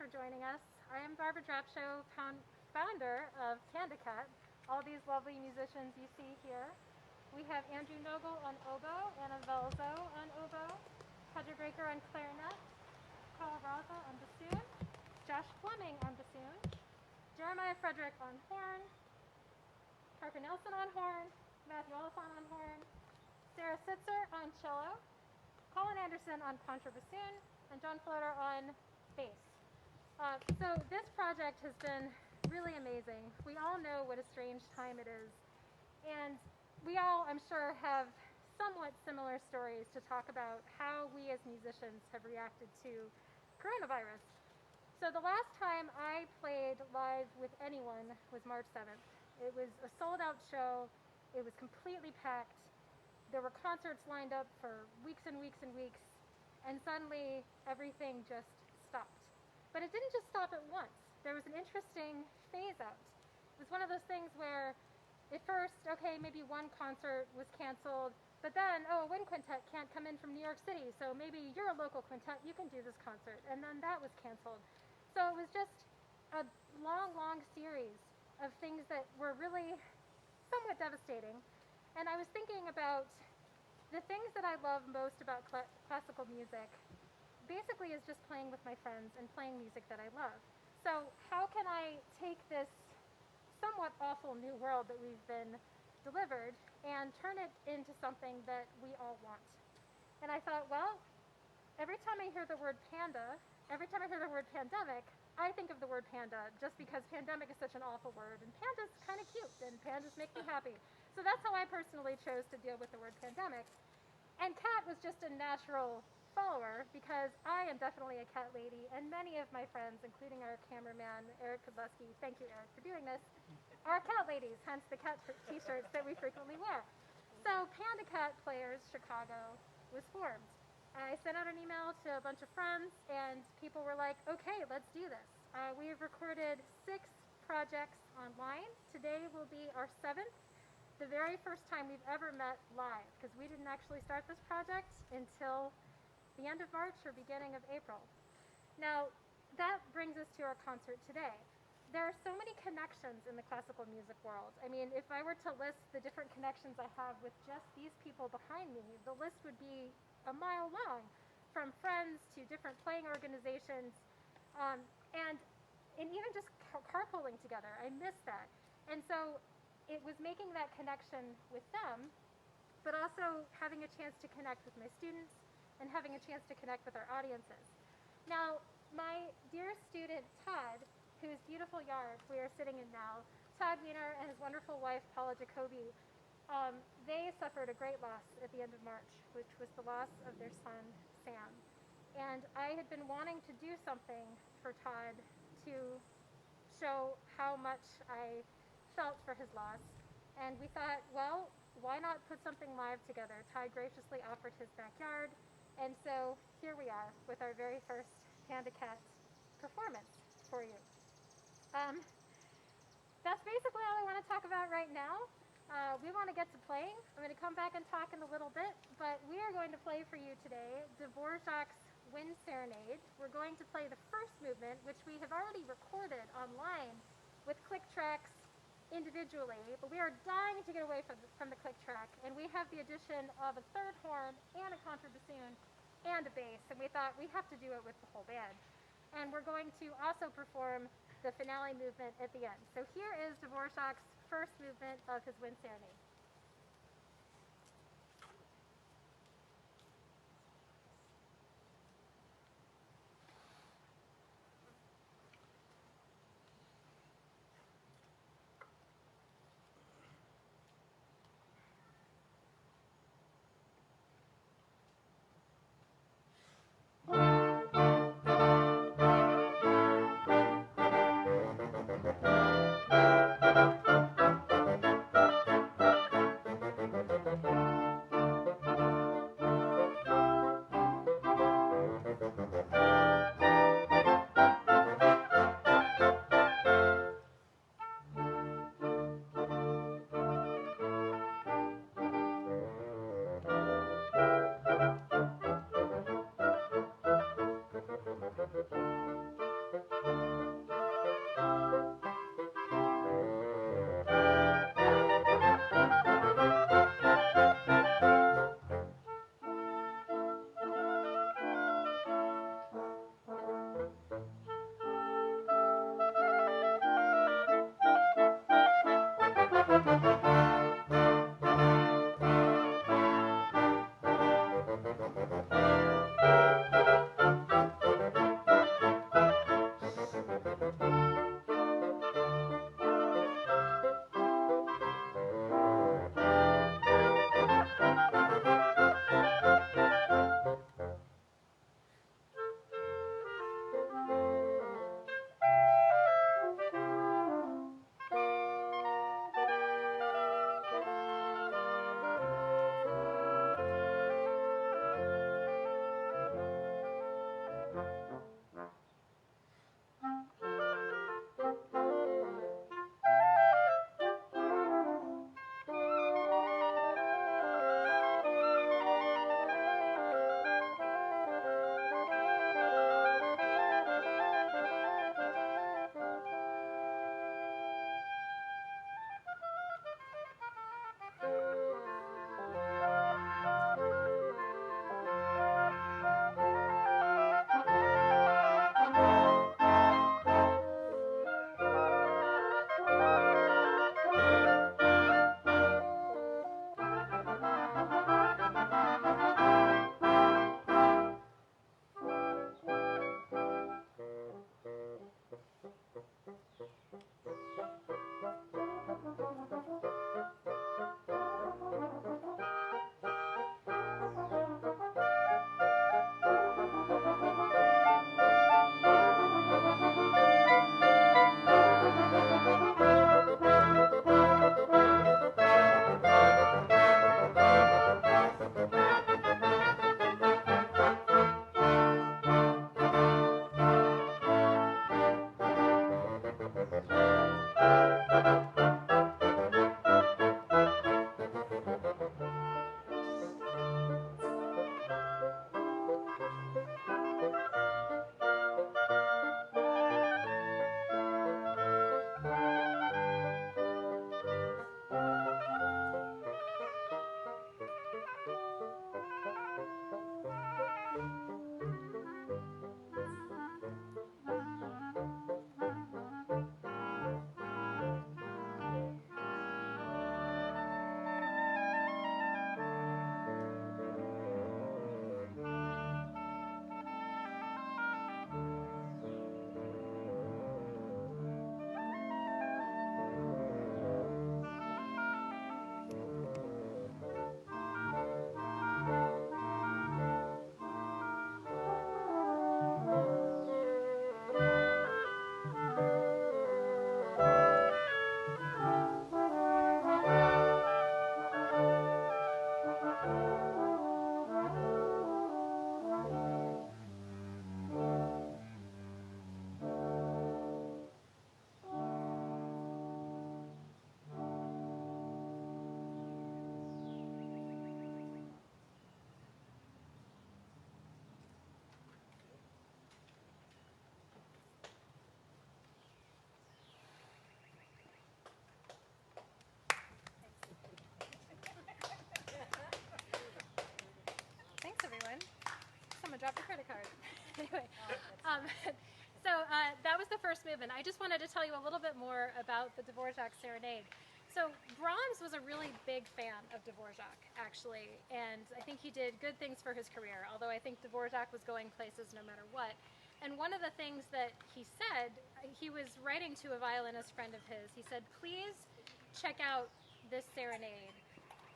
for joining us. I am Drapcho, founder of PandaCat. All these lovely musicians you see here. We have Andrew Nogal on oboe and a Velzo on oboe, Rehker on clarinet, Karl Rzasa on bassoon, Fleming on bassoon, Frederick on horn, Parker Nelson on horn, Oliphant on horn, Sara Sitzer on cello, Collin Anderson on contrabassoon, and Floeter on bass. So this project has been really amazing. We all know what a strange time it is, and we all, I'm sure, have somewhat similar stories to talk about how we as musicians have reacted to coronavirus. So the last time I played live with anyone was March 7th. It was a sold-out show. It was completely packed. There were concerts lined up for weeks and weeks and weeks, and suddenly everything just stopped. But it didn't just stop at once. There was an interesting phase out. It was one of those things where at first, okay, maybe one concert was canceled, but then, oh, a wind quintet can't come in from New York City, so maybe you're a local quintet, you can do this concert, and then that was canceled. So it was just a long, long series of things that were really somewhat devastating. And I was thinking about the things that I love most about classical music basically is just playing with my friends and playing music that I love. So how can I take this somewhat awful new world that we've been delivered and turn it into something that we all want? And I thought, well, every time I hear the word panda, every time I hear the word pandemic, I think of the word panda just because pandemic is such an awful word, and panda's kind of cute, and pandas make me happy. So that's how I personally chose to deal with the word pandemic. And cat was just a natural follower because I am definitely a cat lady, and many of my friends, including our cameraman, Eric Kudleski, thank you, Eric, for doing this, are cat ladies, hence the cat t-shirts that we frequently wear. So PandaCat Players Chicago was formed. I sent out an email to a bunch of friends, and people were like, okay, let's do this. We have recorded 6 projects online. Today will be our 7th, the very first time we've ever met live, because we didn't actually start this project until the end of March or beginning of April. Now, that brings us to our concert today. There are so many connections in the classical music world. I mean, if I were to list the different connections I have with just these people behind me, the list would be a mile long, from friends to different playing organizations, and even just carpooling together. I miss that. And so it was making that connection with them, but also having a chance to connect with my students and having a chance to connect with our audiences. Now, my dear student, Todd, whose beautiful yard we are sitting in now, Todd Wiener and his wonderful wife, Paula Jacobi, they suffered a great loss at the end of March, which was the loss of their son, Sam. And I had been wanting to do something for Todd to show how much I felt for his loss. And we thought, well, why not put something live together? Todd graciously offered his backyard, and so here we are with our very first PandaCat performance for you. That's basically all I want to talk about right now. We want to get to playing. I'm going to come back and talk in a little bit, but we are going to play for you today Dvorak's Wind Serenade. We're going to play the first movement, which we have already recorded online with click tracks individually, but we are dying to get away from the click track, and we have the addition of a third horn and a contrabassoon and a bass, and we thought we have to do it with the whole band. And we're going to also perform the finale movement at the end. So here is Dvorak's first movement of his Wind Serenade. dropped the credit card. Anyway, that was the first movement. I just wanted to tell you a little bit more about the Dvorak Serenade. So Brahms was a really big fan of Dvorak, actually, and I think he did good things for his career, although I think Dvorak was going places no matter what. And one of the things that he said, he was writing to a violinist friend of his, he said, please check out this serenade.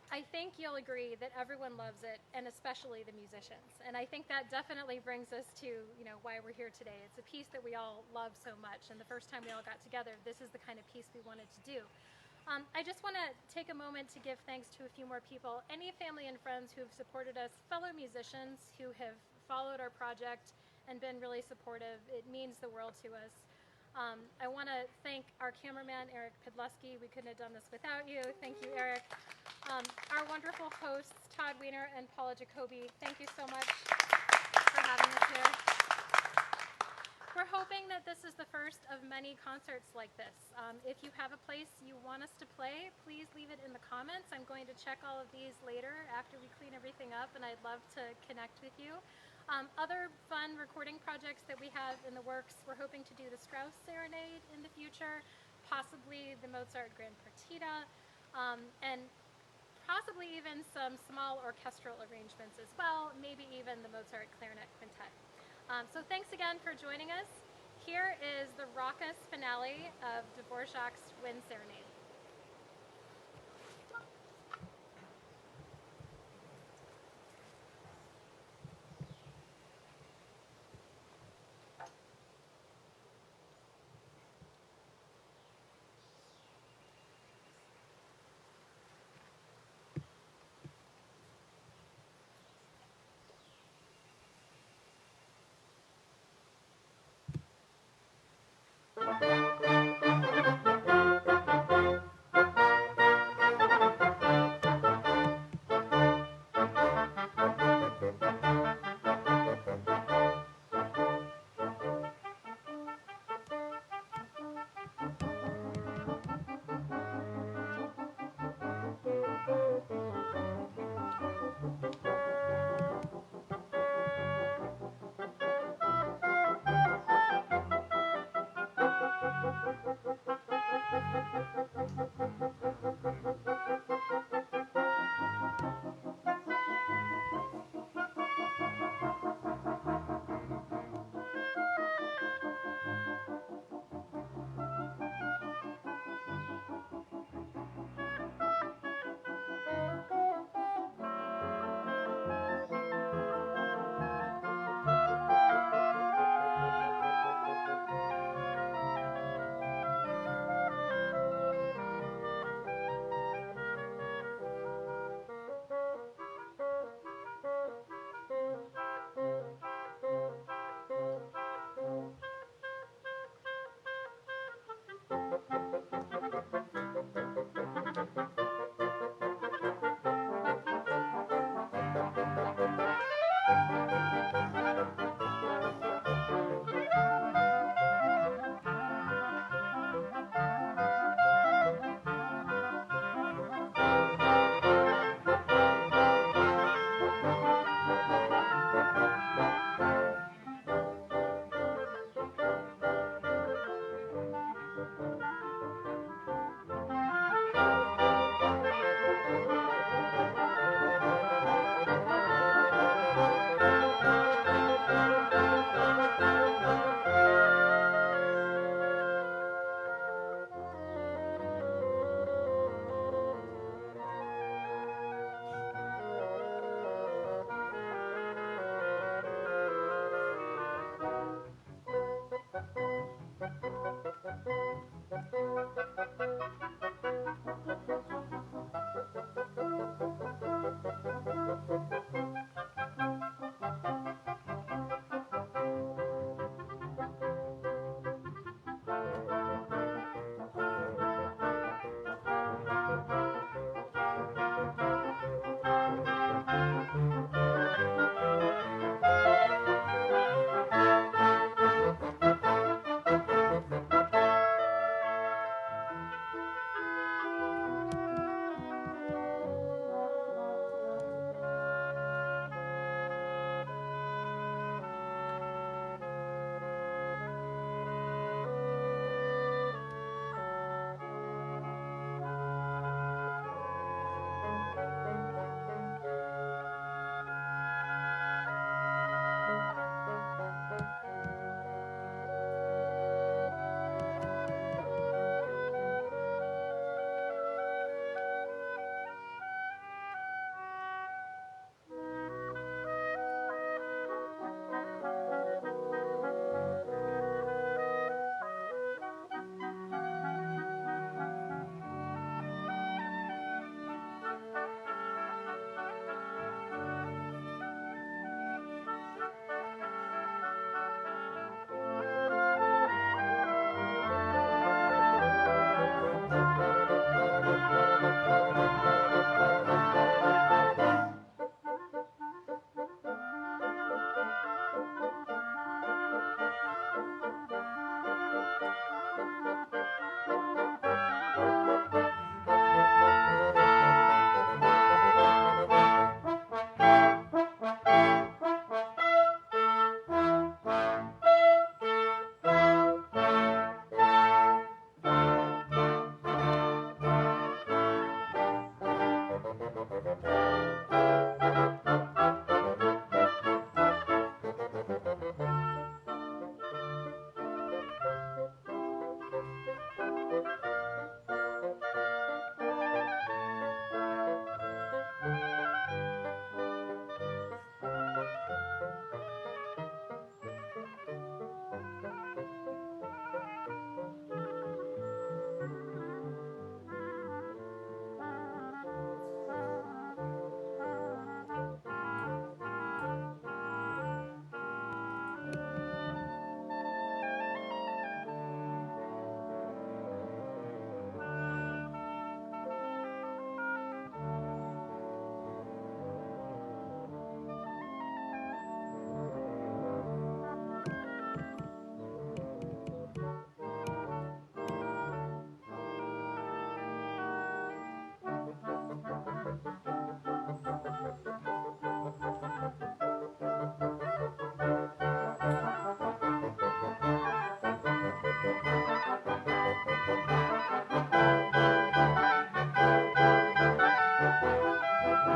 I think you'll agree that everyone loves it, and especially the musicians. And I think that definitely brings us to, why we're here today. It's a piece that we all love so much, and the first time we all got together, this is the kind of piece we wanted to do. I just want to take a moment to give thanks to a few more people, any family and friends who have supported us, fellow musicians who have followed our project and been really supportive. It means the world to us. I want to thank our cameraman, Eric Podleski. We couldn't have done this without you. Thank you, Eric. Our wonderful hosts, Todd, Wiener, and Paula Jacobi. Thank you so much for having us here. We're hoping that this is the first of many concerts like this. If you have a place you want us to play, please leave it in the comments. I'm going to check all of these later after we clean everything up, and I'd love to connect with you. Other fun recording projects that we have in the works, we're hoping to do the Strauss Serenade in the future, possibly the Mozart Grand Partita, and possibly even some small orchestral arrangements as well, maybe even the Mozart Clarinet Quintet. So thanks again for joining us. Here is the raucous finale of Dvorak's Wind Serenade.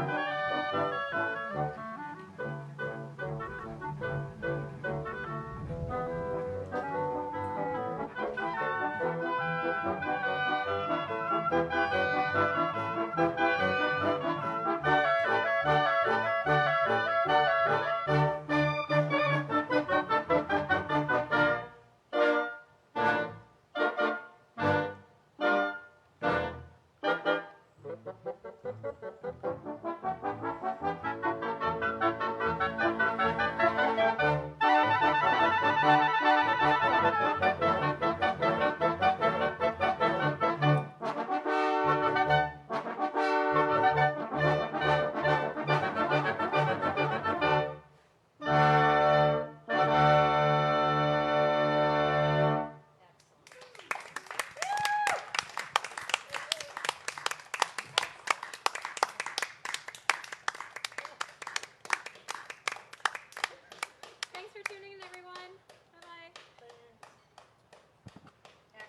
Thank you.